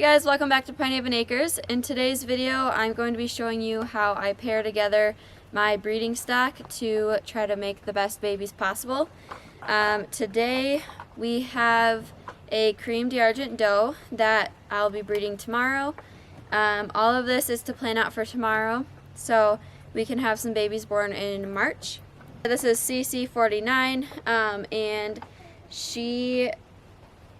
Hey guys, welcome back to Pinehaven Acres. In today's video, I'm going to be showing you how I pair together my breeding stock to try to make the best babies possible. Today we have a cream d'Argent doe that I'll be breeding tomorrow. All of this is to plan out for tomorrow, so we can have some babies born in March. This is CC49, and she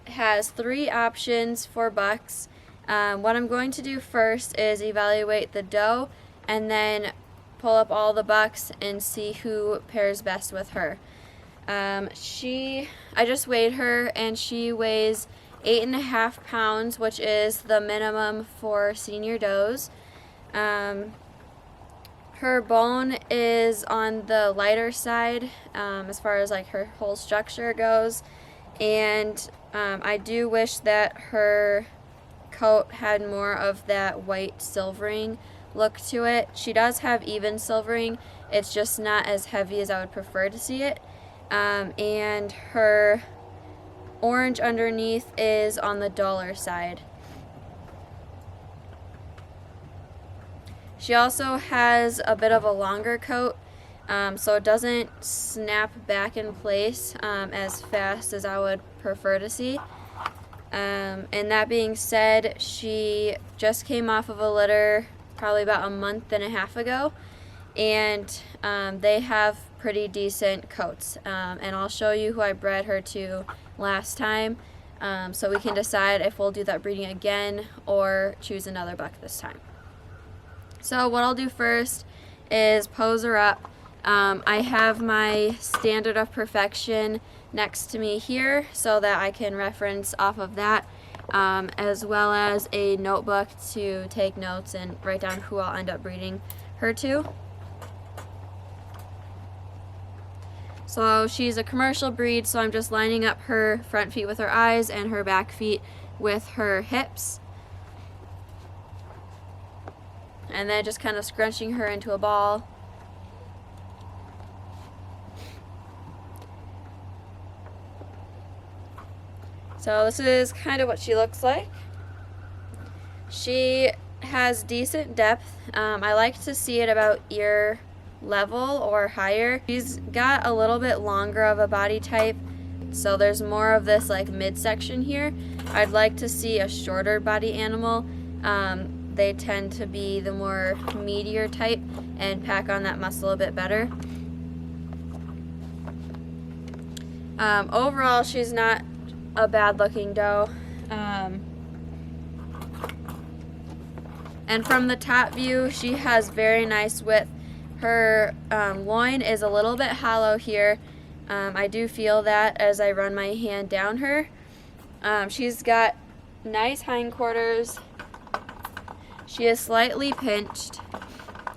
has 3 options for bucks. What I'm going to do first is evaluate the doe and then pull up all the bucks and see who pairs best with her. I just weighed her and she weighs 8.5 pounds, which is the minimum for senior does. Her bone is on the lighter side as far as like her whole structure goes, and I do wish that her coat had more of that white silvering look to it. She does have even silvering, it's just not as heavy as I would prefer to see it. And her orange underneath is on the duller side. She also has a bit of a longer coat, so it doesn't snap back in place as fast as I would prefer to see. And that being said, she just came off of a litter probably about a month and a half ago, and they have pretty decent coats. And I'll show you who I bred her to last time, so we can decide if we'll do that breeding again or choose another buck this time. So what I'll do first is pose her up. I have my standard of perfection next to me here so that I can reference off of that, as well as a notebook to take notes and write down who I'll end up breeding her to. So she's a commercial breed, so I'm just lining up her front feet with her eyes and her back feet with her hips, and then just kind of scrunching her into a ball. So this is kind of what she looks like. She has decent depth. I like to see it about ear level or higher. She's got a little bit longer of a body type, so there's more of this like midsection here. I'd like to see a shorter body animal. They tend to be the more meatier type and pack on that muscle a bit better. Overall, she's not a bad looking doe. And from the top view, she has very nice width. Her loin is a little bit hollow here. I do feel that as I run my hand down her. She's got nice hindquarters. She is slightly pinched,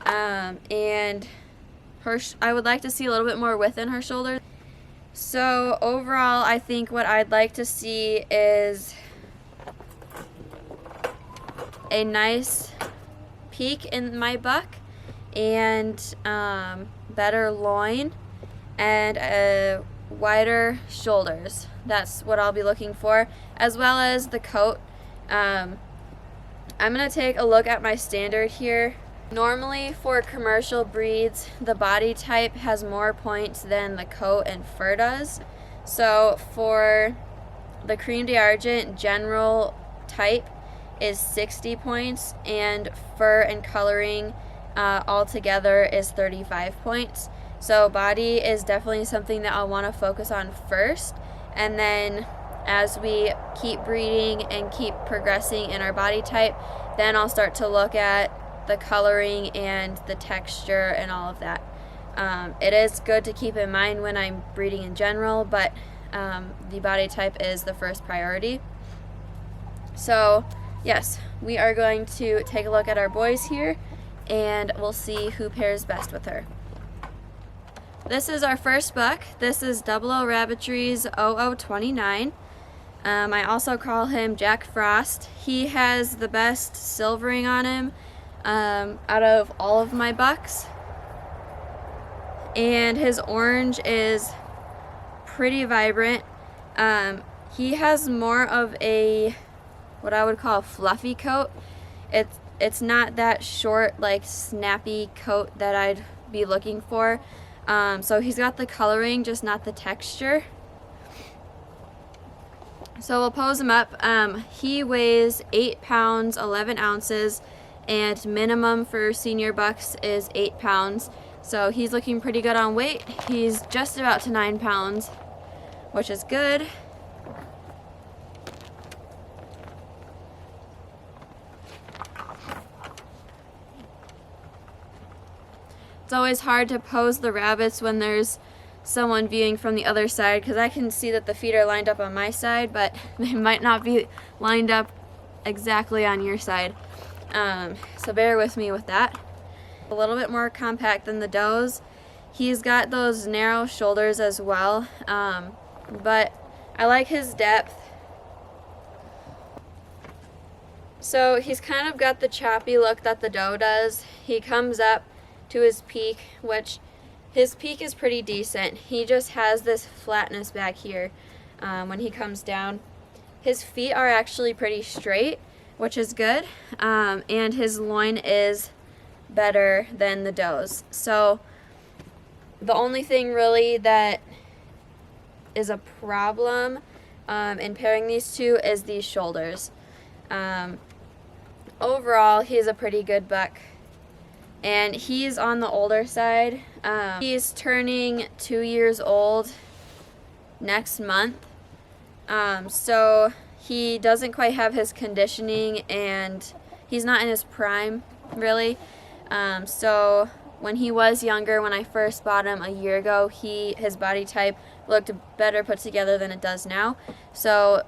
and I would like to see a little bit more width in her shoulders. So overall, I think what I'd like to see is a nice peak in my buck, and better loin, and wider shoulders. That's what I'll be looking for, as well as the coat. I'm going to take a look at my standard here. Normally for commercial breeds, the body type has more points than the coat and fur does. So for the cream d'Argent, general type is 60 points, and fur and coloring altogether is 35 points. So body is definitely something that I'll want to focus on first, and then as we keep breeding and keep progressing in our body type, then I'll start to look at the coloring and the texture and all of that. It is good to keep in mind when I'm breeding in general, but the body type is the first priority. So yes, we are going to take a look at our boys here, and we'll see who pairs best with her. This is our first buck. This is 00 Rabbitry's 0029. I also call him Jack Frost. He has the best silvering on him out of all of my bucks, and his orange is pretty vibrant. He has more of a what I would call a fluffy coat. It's not that short, like snappy coat that I'd be looking for. So he's got the coloring, just not the texture. So we'll pose him up. He weighs 8 pounds, 11 ounces, and minimum for senior bucks is 8 pounds. So he's looking pretty good on weight. He's just about to 9 pounds, which is good. It's always hard to pose the rabbits when there's someone viewing from the other side, because I can see that the feet are lined up on my side, but they might not be lined up exactly on your side. So bear with me with that. A little bit more compact than the does. He's got those narrow shoulders as well, but I like his depth. So he's kind of got the choppy look that the doe does. He comes up to his peak, which his peak is pretty decent. He just has this flatness back here when he comes down. His feet are actually pretty straight, which is good, and his loin is better than the doe's. So the only thing really that is a problem in pairing these two is these shoulders. Overall, he's a pretty good buck. And he's on the older side. He's turning 2 years old next month. So he doesn't quite have his conditioning, and he's not in his prime, really. So when he was younger, when I first bought him a year ago, his body type looked better put together than it does now. So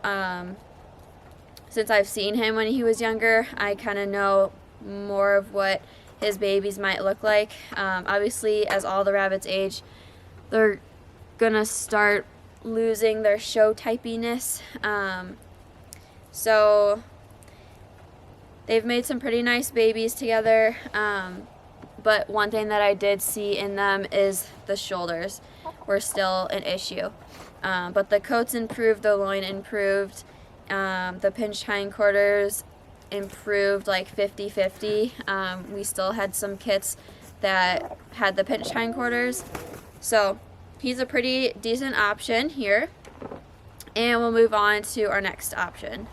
since I've seen him when he was younger, I kind of know more of what his babies might look like. Obviously, as all the rabbits age, they're gonna start losing their show typiness. So they've made some pretty nice babies together, but one thing that I did see in them is the shoulders were still an issue. But the coats improved, the loin improved, the pinched hindquarters improved like 50-50. We still had some kits that had the pinched hindquarters. So he's a pretty decent option here. And we'll move on to our next option.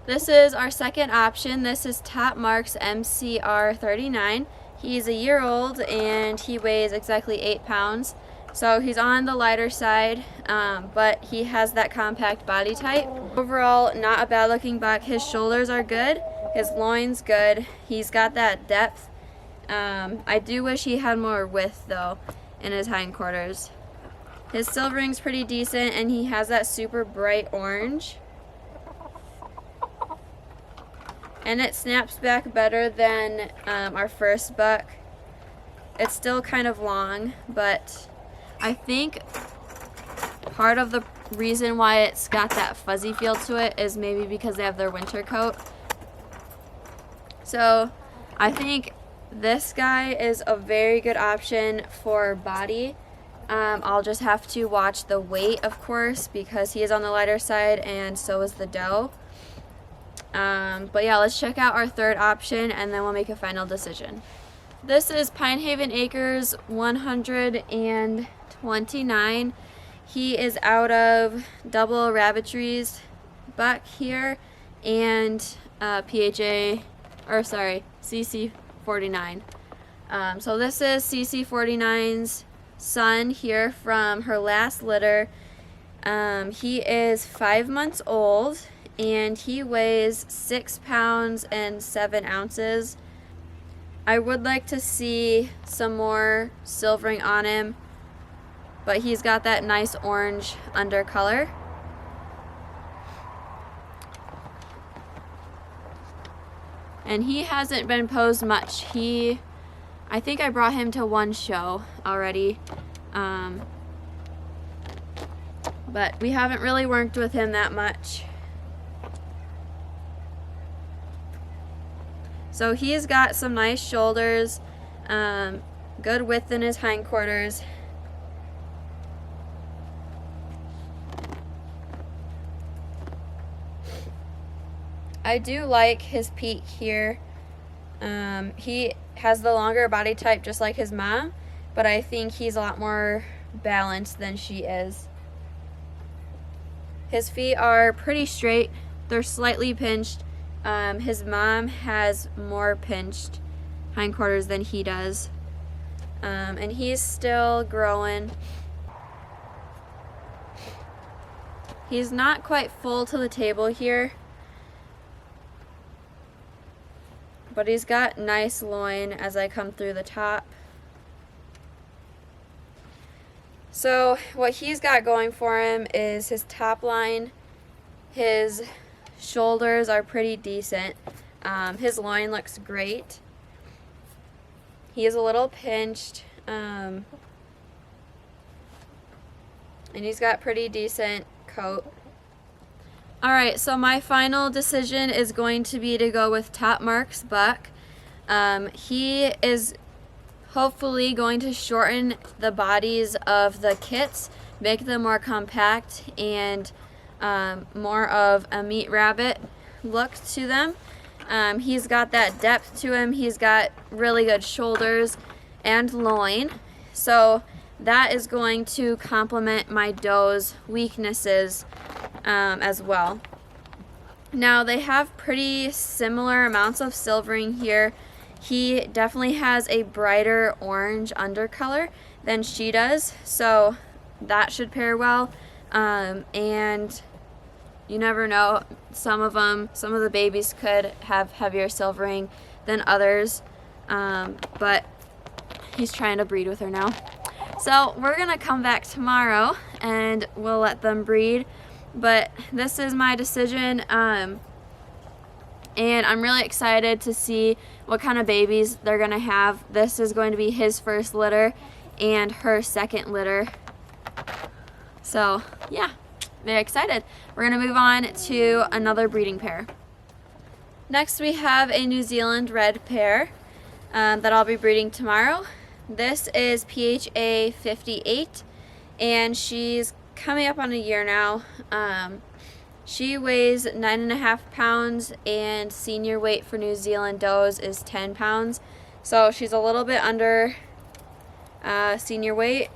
This is our second option. This is Top Marks MCR 39. He's a year old and he weighs exactly 8 pounds. So he's on the lighter side, but he has that compact body type. Overall, not a bad looking buck. His shoulders are good. His loin's good. He's got that depth. I do wish he had more width though in his hindquarters. His silvering's pretty decent, and he has that super bright orange. And it snaps back better than our first buck. It's still kind of long, but I think part of the reason why it's got that fuzzy feel to it is maybe because they have their winter coat. So I think this guy is a very good option for body. I'll just have to watch the weight, of course, because he is on the lighter side and so is the doe. But yeah, let's check out our third option and then we'll make a final decision. This is Pine Haven Acres 129. He is out of double rabbitries buck here and CC 49. So this is CC 49's son here from her last litter. He is 5 months old and he weighs 6 pounds and 7 ounces. I would like to see some more silvering on him, but he's got that nice orange undercolor. And he hasn't been posed much. I think I brought him to one show already, but we haven't really worked with him that much. So he's got some nice shoulders, good width in his hindquarters. I do like his peak here. He has the longer body type just like his mom, but I think he's a lot more balanced than she is. His feet are pretty straight. They're slightly pinched. His mom has more pinched hindquarters than he does. And he's still growing. He's not quite full to the table here, but he's got nice loin as I come through the top. So what he's got going for him is his top line. His shoulders are pretty decent. His loin looks great. He is a little pinched, and he's got pretty decent coat. Alright, so my final decision is going to be to go with Top Marks Buck. He is hopefully going to shorten the bodies of the kits, make them more compact and more of a meat rabbit look to them. He's got that depth to him. He's got really good shoulders and loin. So that is going to complement my doe's weaknesses as well. Now they have pretty similar amounts of silvering here. He definitely has a brighter orange undercolor than she does, so that should pair well. And you never know, some of the babies could have heavier silvering than others, but he's trying to breed with her now. So we're gonna come back tomorrow and we'll let them breed, but this is my decision, and I'm really excited to see what kind of babies they're gonna have. This is going to be his first litter and her second litter. So yeah, very excited. We're gonna move on to another breeding pair. Next we have a New Zealand red pair that I'll be breeding tomorrow. This is PHA 58 and she's coming up on a year now. She weighs 9.5 pounds and senior weight for New Zealand does is 10 pounds. So she's a little bit under senior weight.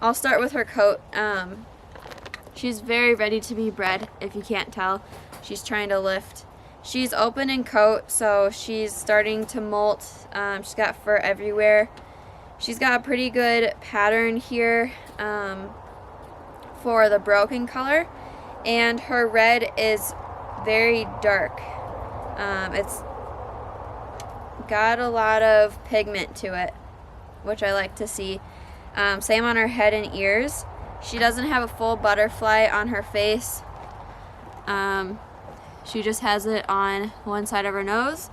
I'll start with her coat. She's very ready to be bred, if you can't tell. She's trying to lift. She's open in coat, so she's starting to molt. She's got fur everywhere. She's got a pretty good pattern here for the broken color, and her red is very dark. It's got a lot of pigment to it, which I like to see. Same on her head and ears. She doesn't have a full butterfly on her face. She just has it on one side of her nose.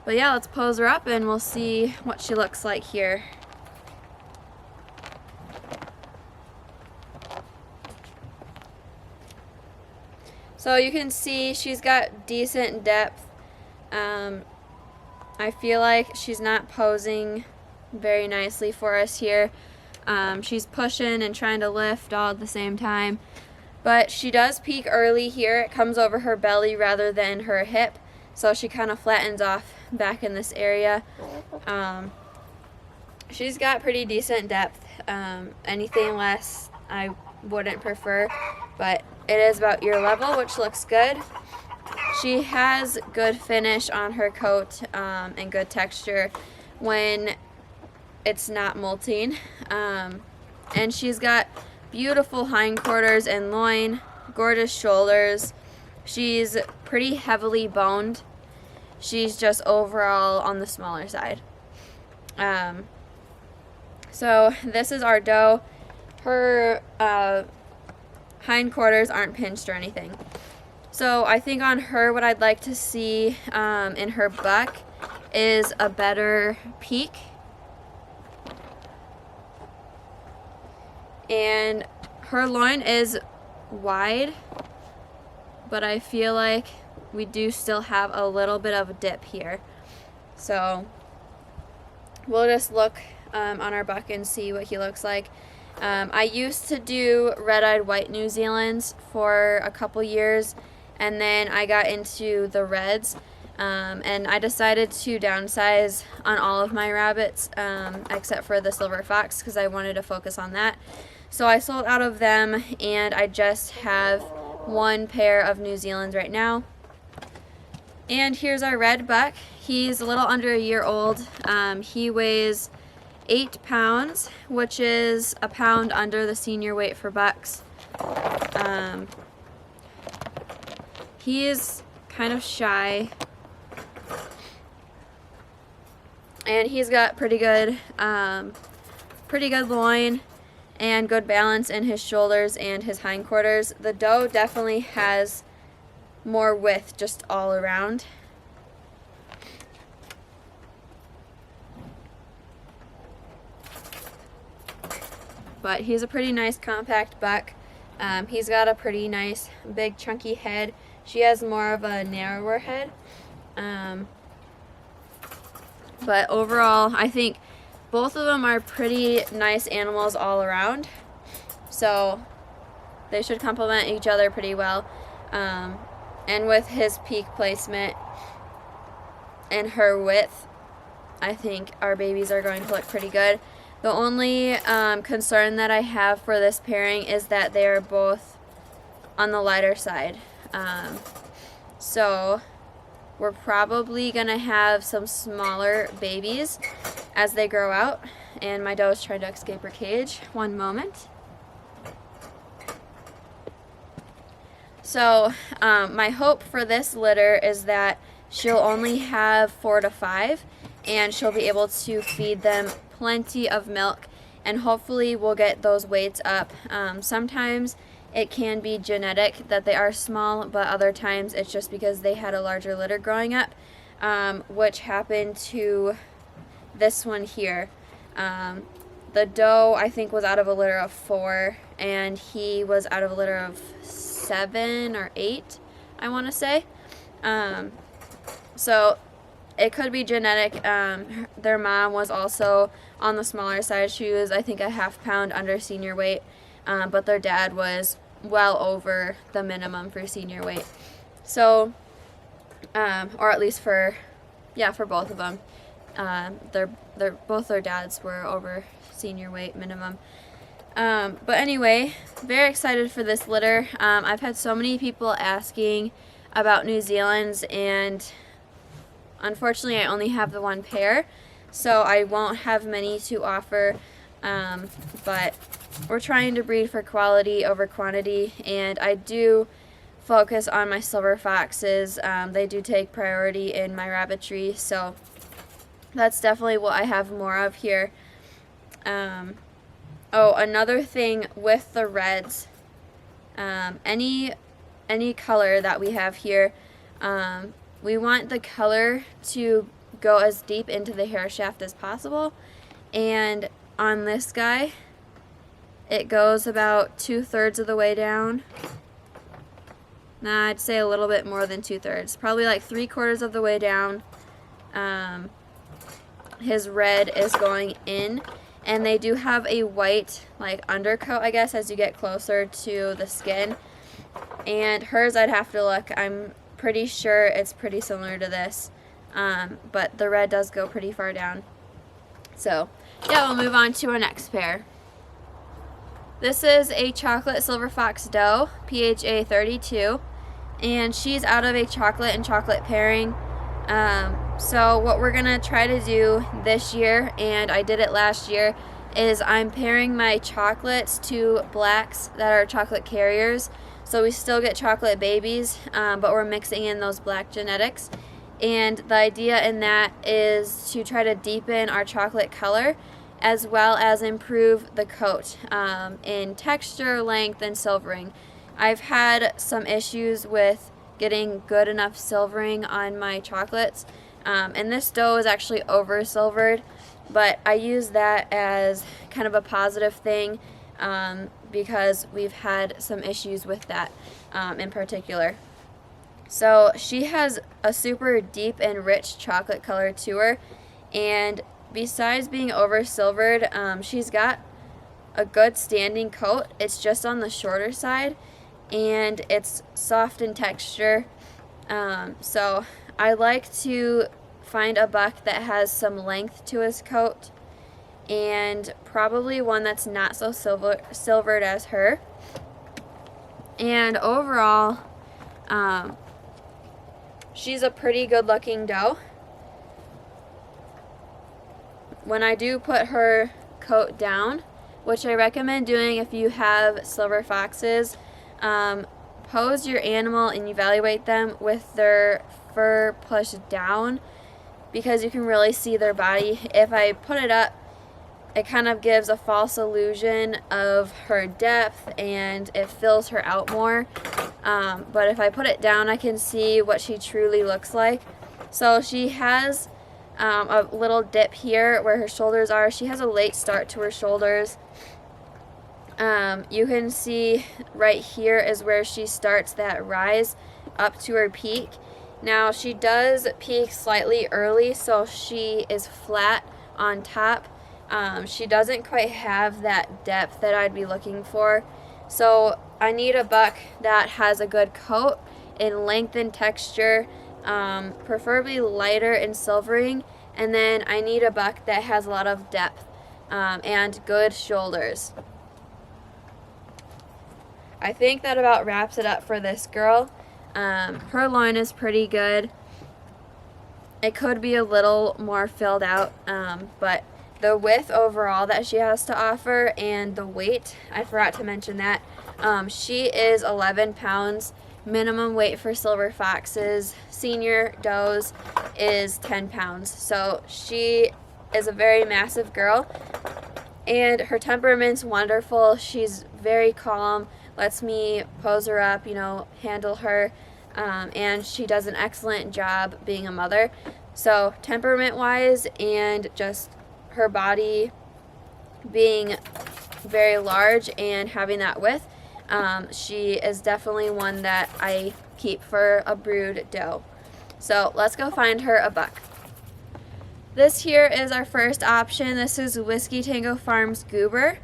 But yeah, let's pose her up and we'll see what she looks like here. So you can see she's got decent depth. I feel like she's not posing very nicely for us here. She's pushing and trying to lift all at the same time. But she does peak early here. It comes over her belly rather than her hip. So she kind of flattens off back in this area. She's got pretty decent depth. Anything less I wouldn't prefer. But it is about ear level, which looks good. She has good finish on her coat and good texture when it's not molting. And she's got beautiful hindquarters and loin, gorgeous shoulders. She's pretty heavily boned. She's just overall on the smaller side. So this is our doe. Her hindquarters aren't pinched or anything. So I think on her, what I'd like to see in her buck is a better peak. And her loin is wide, but I feel like we do still have a little bit of a dip here. So we'll just look on our buck and see what he looks like. I used to do red-eyed white New Zealands for a couple years, and then I got into the reds, and I decided to downsize on all of my rabbits except for the silver fox because I wanted to focus on that. So I sold out of them, and I just have one pair of New Zealands right now. And here's our red buck. He's a little under a year old. He weighs 8 pounds, which is a pound under the senior weight for bucks. He is kind of shy, and he's got pretty good loin and good balance in his shoulders and his hindquarters. The doe definitely has more width just all around. But he's a pretty nice compact buck. He's got a pretty nice big chunky head. She has more of a narrower head. But overall, I think both of them are pretty nice animals all around. So they should complement each other pretty well. And with his peak placement and her width, I think our babies are going to look pretty good. The only concern that I have for this pairing is that they are both on the lighter side. So we're probably going to have some smaller babies as they grow out. And my doe is trying to escape her cage. One moment. So my hope for this litter is that she'll only have 4 to 5, and she'll be able to feed them plenty of milk, and hopefully we'll get those weights up. Sometimes it can be genetic that they are small, but other times it's just because they had a larger litter growing up, which happened to this one here. The doe, I think, was out of a litter of 4, and he was out of a litter of 7 or 8, I want to say. So it could be genetic. Their mom was also on the smaller side. She was, I think, a ½ pound under senior weight, but their dad was well over the minimum for senior weight. So, or at least for both of them. Both their dads were over senior weight minimum. But anyway, very excited for this litter. I've had so many people asking about New Zealand's, and unfortunately I only have the one pair, so I won't have many to offer, but we're trying to breed for quality over quantity, and I do focus on my silver foxes. They do take priority in my rabbitry, so that's definitely what I have more of here. Oh, another thing with the reds, any color that we have here, we want the color to go as deep into the hair shaft as possible, and on this guy it goes about 2/3 of the way down. Nah, I'd say a little bit more than 2/3, probably like 3/4 of the way down. His red is going in, and they do have a white like undercoat, I guess, as you get closer to the skin. And hers, I'd have to look. I'm pretty sure it's pretty similar to this, but the red does go pretty far down. So yeah, we'll move on to our next pair. This is a chocolate silver fox doe, PHA 32, and she's out of a chocolate and chocolate pairing. So what we're gonna try to do this year, and I did it last year, is I'm pairing my chocolates to blacks that are chocolate carriers. So we still get chocolate babies, but we're mixing in those black genetics. And the idea in that is to try to deepen our chocolate color as well as improve the coat in texture, length, and silvering. I've had some issues with getting good enough silvering on my chocolates, and this doe is actually over silvered, but I use that as kind of a positive thing because we've had some issues with that in particular. So she has a super deep and rich chocolate color to her, and besides being over silvered, she's got a good standing coat. It's just on the shorter side, and it's soft in texture. So I like to find a buck that has some length to his coat, and probably one that's not so silvered as her. And overall, she's a pretty good looking doe. When I do put her coat down, which I recommend doing if you have silver foxes, pose your animal and evaluate them with their fur pushed down, because you can really see their body. If I put it up, it kind of gives a false illusion of her depth and it fills her out more. But if I put it down, I can see what she truly looks like. So she has a little dip here where her shoulders are. She has a late start to her shoulders. You can see right here is where she starts that rise up to her peak. Now she does peak slightly early, so she is flat on top. She doesn't quite have that depth that I'd be looking for. So I need a buck that has a good coat in length and texture, preferably lighter in silvering, and then I need a buck that has a lot of depth and good shoulders. I think that about wraps it up for this girl. Her loin is pretty good. It could be a little more filled out, but the width overall that she has to offer and the weight, I forgot to mention that. She is 11 pounds. Minimum weight for silver foxes, senior does, is 10 pounds. So she is a very massive girl, and her temperament's wonderful. She's very calm, lets me pose her up, handle her, and she does an excellent job being a mother. So temperament-wise and just her body being very large and having that width, she is definitely one that I keep for a brood doe. So let's go find her a buck. This here is our first option. This is Whiskey Tango Farms Goober,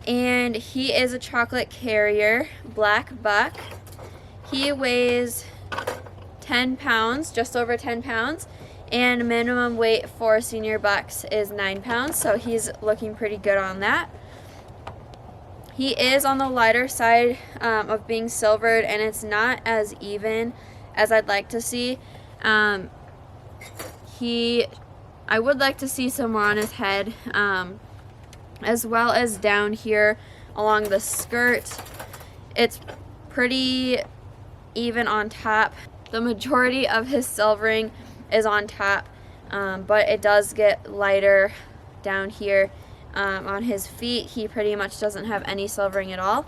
and he is a chocolate carrier black buck. He weighs 10 pounds, just over 10 pounds, and minimum weight for senior bucks is 9 pounds, so he's looking pretty good on that. He is on the lighter side of being silvered, and it's not as even as I'd like to see. I would like to see some more on his head, as well as down here along the skirt. It's pretty even on top. The majority of his silvering is on top, but it does get lighter down here. On his feet, he pretty much doesn't have any silvering at all.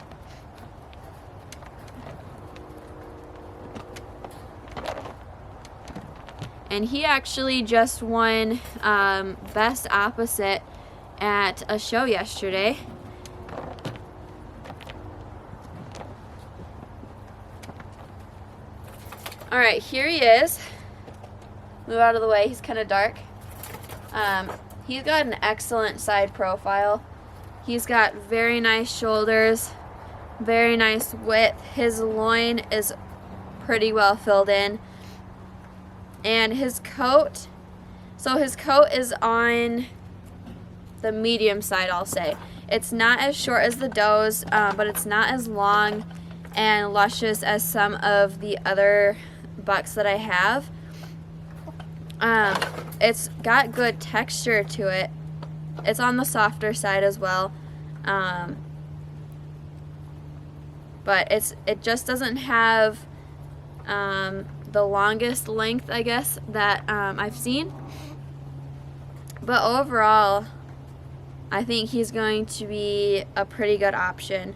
And he actually just won Best Opposite at a show yesterday. Alright, here he is. Move out of the way, he's kind of dark. He's got an excellent side profile. He's got very nice shoulders, very nice width. His loin is pretty well filled in. And his coat, so his coat is on the medium side, I'll say. It's not as short as the does, but it's not as long and luscious as some of the other bucks that I have. It's got good texture to it. It's on the softer side as well, but it just doesn't have the longest length, I guess, that I've seen. But overall, I think he's going to be a pretty good option.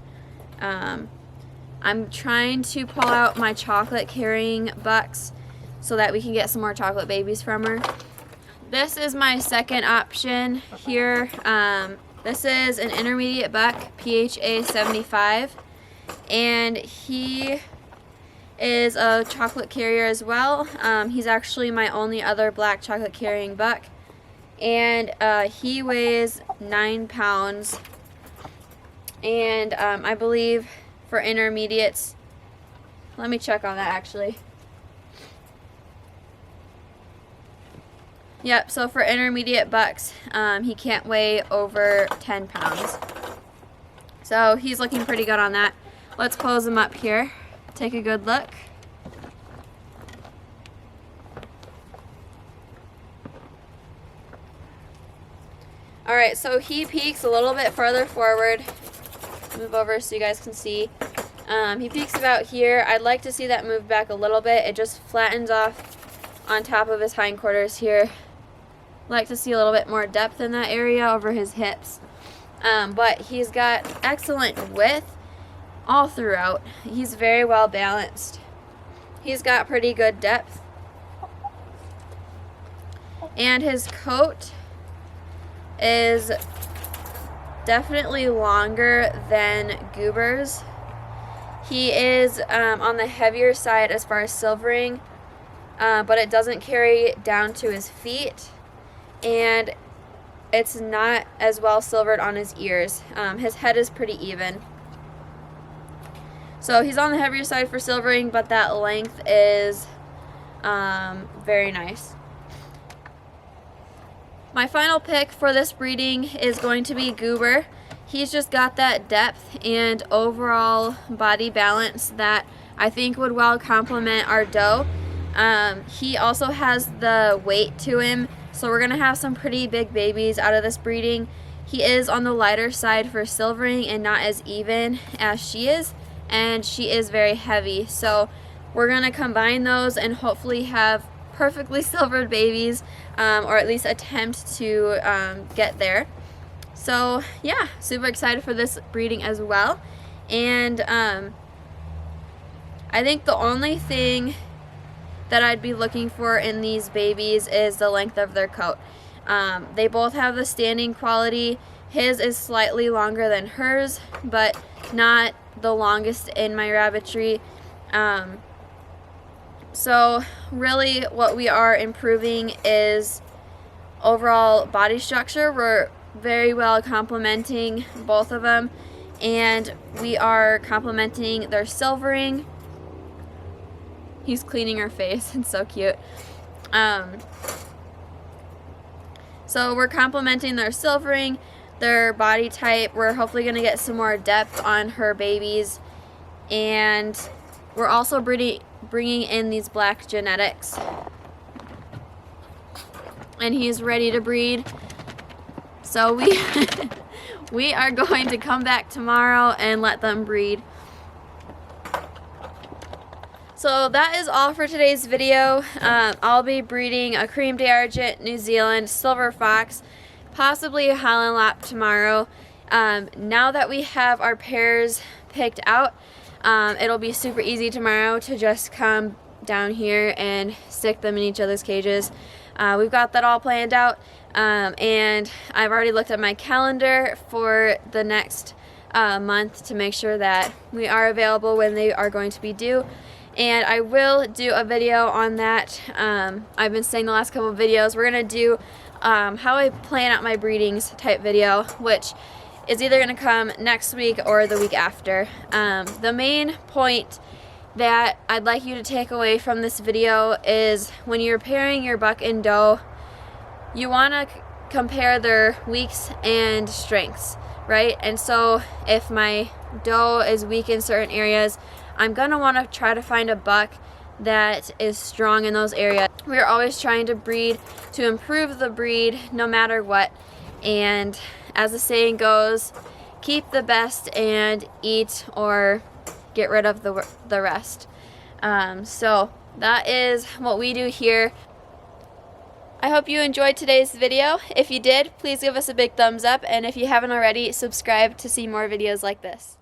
I'm trying to pull out my chocolate carrying bucks so that we can get some more chocolate babies from her. This is my second option here. This is an intermediate buck, PHA 75, and he is a chocolate carrier as well. He's actually my only other black chocolate carrying buck, and he weighs 9 pounds. And I believe for intermediates, let me check on that actually. Yep, so for intermediate bucks, he can't weigh over 10 pounds. So he's looking pretty good on that. Let's close him up here. Take a good look. Alright, so he peaks a little bit further forward. Move over so you guys can see. He peaks about here. I'd like to see that move back a little bit. It just flattens off on top of his hindquarters here. Like to see a little bit more depth in that area over his hips. But he's got excellent width all throughout. He's very well balanced. He's got pretty good depth. And his coat is definitely longer than Goober's. He is on the heavier side as far as silvering, but it doesn't carry down to his feet, and it's not as well silvered on his ears. His head is pretty even. So he's on the heavier side for silvering, but that length is very nice. My final pick for this breeding is going to be Goober. He's just got that depth and overall body balance that I think would well complement our doe. He also has the weight to him, so we're going to have some pretty big babies out of this breeding. He is on the lighter side for silvering and not as even as she is, and she is very heavy. So we're going to combine those and hopefully have perfectly silvered babies, or at least attempt to get there. So yeah, super excited for this breeding as well. And I think the only thing that I'd be looking for in these babies is the length of their coat. They both have the standing quality. His is slightly longer than hers, but not the longest in my rabbitry. So really what we are improving is overall body structure. We're very well complementing both of them, and we are complementing their silvering. He's cleaning her face. It's so cute. So we're complementing their silvering, their body type. We're hopefully going to get some more depth on her babies, and we're also bringing in these black genetics. And he's ready to breed. So we are going to come back tomorrow and let them breed. So that is all for today's video. I'll be breeding a Cream d'Argent, New Zealand, Silver Fox, possibly a Holland Lop tomorrow. Now that we have our pairs picked out, it'll be super easy tomorrow to just come down here and stick them in each other's cages. We've got that all planned out, and I've already looked at my calendar for the next month to make sure that we are available when they are going to be due. And I will do a video on that. I've been saying the last couple of videos, we're going to do how I plan out my breedings type video, which is either going to come next week or the week after. The main point that I'd like you to take away from this video is when you're pairing your buck and doe, you want to compare their weaks and strengths, right? And so if my doe is weak in certain areas, I'm going to want to try to find a buck that is strong in those areas. We're always trying to breed to improve the breed no matter what. And as the saying goes, keep the best and eat or get rid of the rest. So that is what we do here. I hope you enjoyed today's video. If you did, please give us a big thumbs up, and if you haven't already, subscribe to see more videos like this.